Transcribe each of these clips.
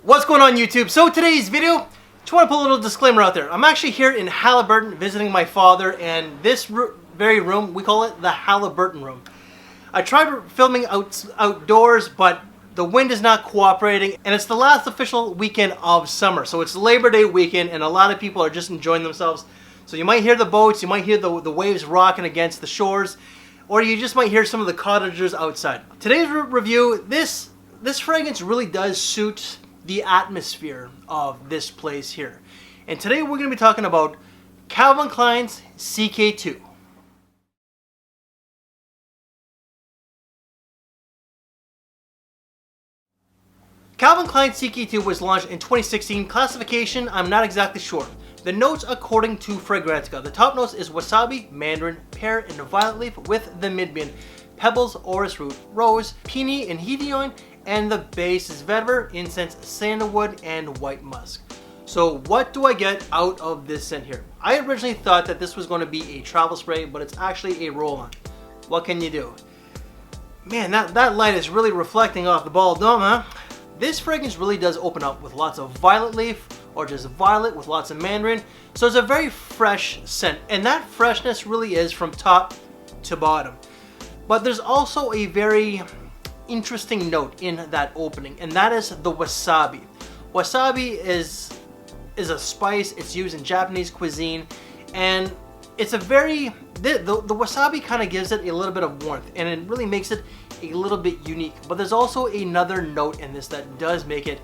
What's going on YouTube? So today's video, just want to put a little disclaimer out there. I'm actually here in Halliburton visiting my father, and this very room, we call it the Halliburton room. I tried filming outdoors, but the wind is not cooperating, and it's the last official weekend of summer. So it's Labor Day weekend, and a lot of people are just enjoying themselves. So you might hear the boats, you might hear the waves rocking against the shores, or you just might hear some of the cottagers outside. Today's review, this fragrance really does suit the atmosphere of this place here. And today we're going to be talking about Calvin Klein's CK2. Calvin Klein CK2 was launched in 2016. Classification, I'm not exactly sure. The notes according to Fragrantica. The top notes is wasabi, mandarin, pear, and violet leaf, with the mid-being pebbles, orris root, rose, peony, and hedione, and the base is vetiver, incense, sandalwood, and white musk. So what do I get out of this scent here? I originally thought that this was going to be a travel spray, but it's actually a roll-on. What can you do? Man, that light is really reflecting off the ball dome, huh? This fragrance really does open up with lots of violet leaf, or just violet with lots of mandarin. So it's a very fresh scent, and that freshness really is from top to bottom. But there's also a very interesting note in that opening, and that is the wasabi. Wasabi is a spice. It's used in Japanese cuisine, and it's a very the wasabi kind of gives it a little bit of warmth, and it really makes it a little bit unique. But there's also another note in this that does make it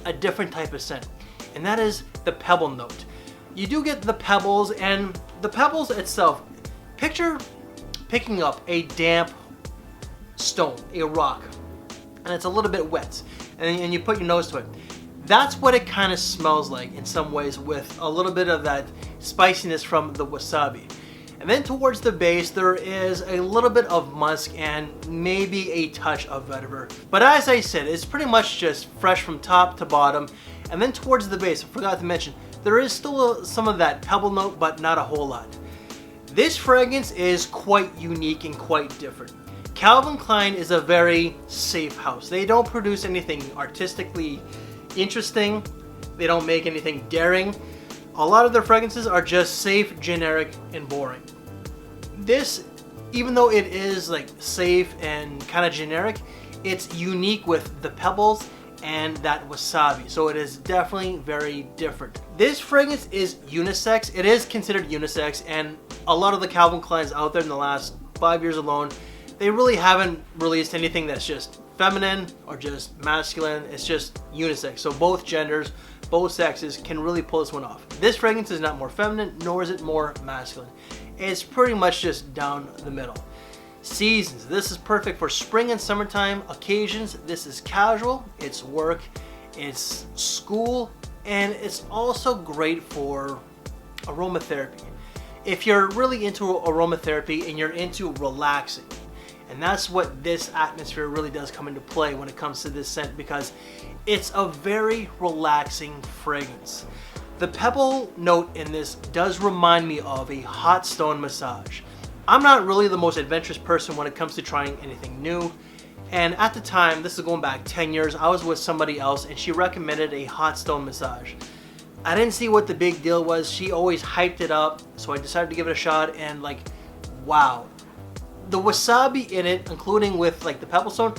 a different type of scent, and that is the pebble note. You do get the pebbles, and the pebbles itself, picture picking up a damp stone, a rock, and it's a little bit wet, and you put your nose to it. That's what it kind of smells like in some ways, with a little bit of that spiciness from the wasabi. And then towards the base, there is a little bit of musk and maybe a touch of vetiver. But as I said, it's pretty much just fresh from top to bottom. And then towards the base, I forgot to mention, there is still some of that pebble note, but not a whole lot. This fragrance is quite unique and quite different. Calvin Klein is a very safe house. They don't produce anything artistically interesting. They don't make anything daring. A lot of their fragrances are just safe, generic, and boring. This, even though it is like safe and kind of generic, it's unique with the pebbles and that wasabi. So it is definitely very different. This fragrance is unisex. It is considered unisex, and a lot of the Calvin Kleins out there in the last 5 years alone, they really haven't released anything that's just feminine or just masculine. It's just unisex. So both genders, both sexes can really pull this one off. This fragrance is not more feminine, nor is it more masculine. It's pretty much just down the middle. Seasons. This is perfect for spring and summertime occasions. This is casual, it's work, it's school, and it's also great for aromatherapy. If you're really into aromatherapy and you're into relaxing, and that's what this atmosphere really does come into play when it comes to this scent, because it's a very relaxing fragrance. The pebble note in this does remind me of a hot stone massage. I'm not really the most adventurous person when it comes to trying anything new, and at the time, this is going back 10 years, I was with somebody else and she recommended a hot stone massage. I didn't see what the big deal was. She always hyped it up, so I decided to give it a shot, and like, wow. The wasabi in it, including with like the pebble stone,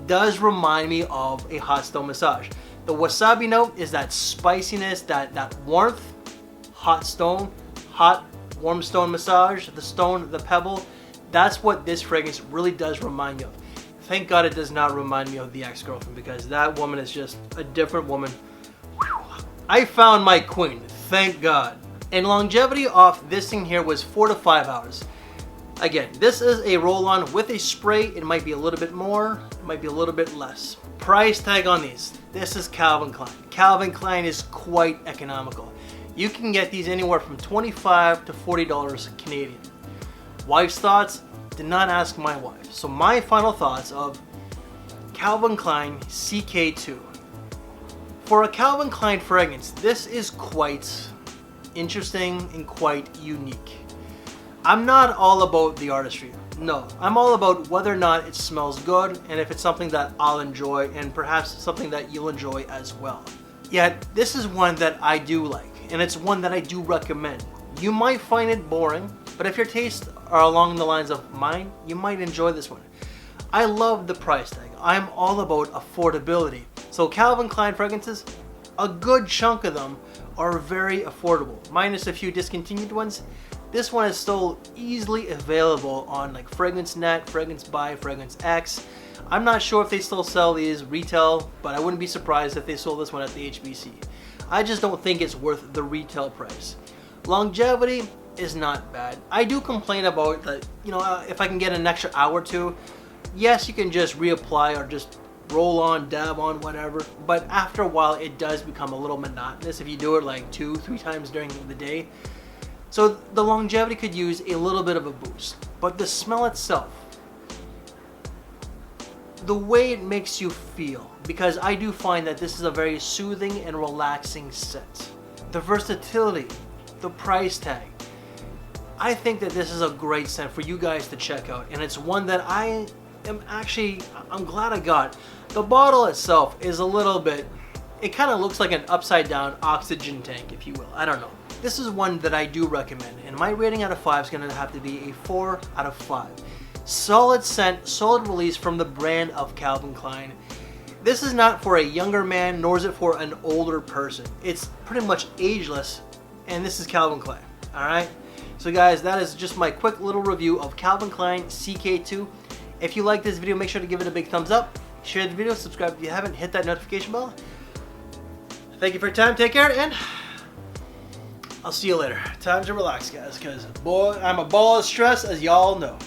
does remind me of a hot stone massage. The wasabi note is that spiciness, that warmth, hot stone, hot warm stone massage, the stone, the pebble. That's what this fragrance really does remind me of. Thank God it does not remind me of the ex-girlfriend, because that woman is just a different woman. Whew. I found my queen, thank God. And longevity off this thing here was 4 to 5 hours. Again, this is a roll-on with a spray. It might be a little bit more, it might be a little bit less. Price tag on these. This is Calvin Klein. Calvin Klein is quite economical. You can get these anywhere from $25 to $40 Canadian. Wife's thoughts? Did not ask my wife. So my final thoughts of Calvin Klein CK2. For a Calvin Klein fragrance, this is quite interesting and quite unique. I'm not all about the artistry. No, I'm all about whether or not it smells good and if it's something that I'll enjoy and perhaps something that you'll enjoy as well. Yet, this is one that I do like, and it's one that I do recommend. You might find it boring, but if your tastes are along the lines of mine, you might enjoy this one. I love the price tag. I'm all about affordability. So Calvin Klein fragrances, a good chunk of them are very affordable, minus a few discontinued ones. This one is still easily available on like Fragrance Net, Fragrance Buy, Fragrance X. I'm not sure if they still sell these retail, but I wouldn't be surprised if they sold this one at the HBC. I just don't think it's worth the retail price. Longevity is not bad. I do complain about that, if I can get an extra hour or two, yes, you can just reapply or just roll on, dab on, whatever, but after a while it does become a little monotonous if you do it like 2-3 times during the day. So the longevity could use a little bit of a boost, but the smell itself, the way it makes you feel, because I do find that this is a very soothing and relaxing scent. The versatility, the price tag, I think that this is a great scent for you guys to check out, and it's one that I'm glad I got. The bottle itself is a little bit, it kind of looks like an upside down oxygen tank, if you will. I don't know. This is one that I do recommend, and my rating out of 5 is going to have to be a 4 out of 5. Solid scent, solid release from the brand of Calvin Klein. This is not for a younger man, nor is it for an older person. It's pretty much ageless, and this is Calvin Klein, alright? So guys, that is just my quick little review of Calvin Klein CK2. If you like this video, make sure to give it a big thumbs up. Share the video, subscribe if you haven't, hit that notification bell. Thank you for your time, take care, and I'll see you later. Time to relax, guys, because boy, I'm a ball of stress, as y'all know.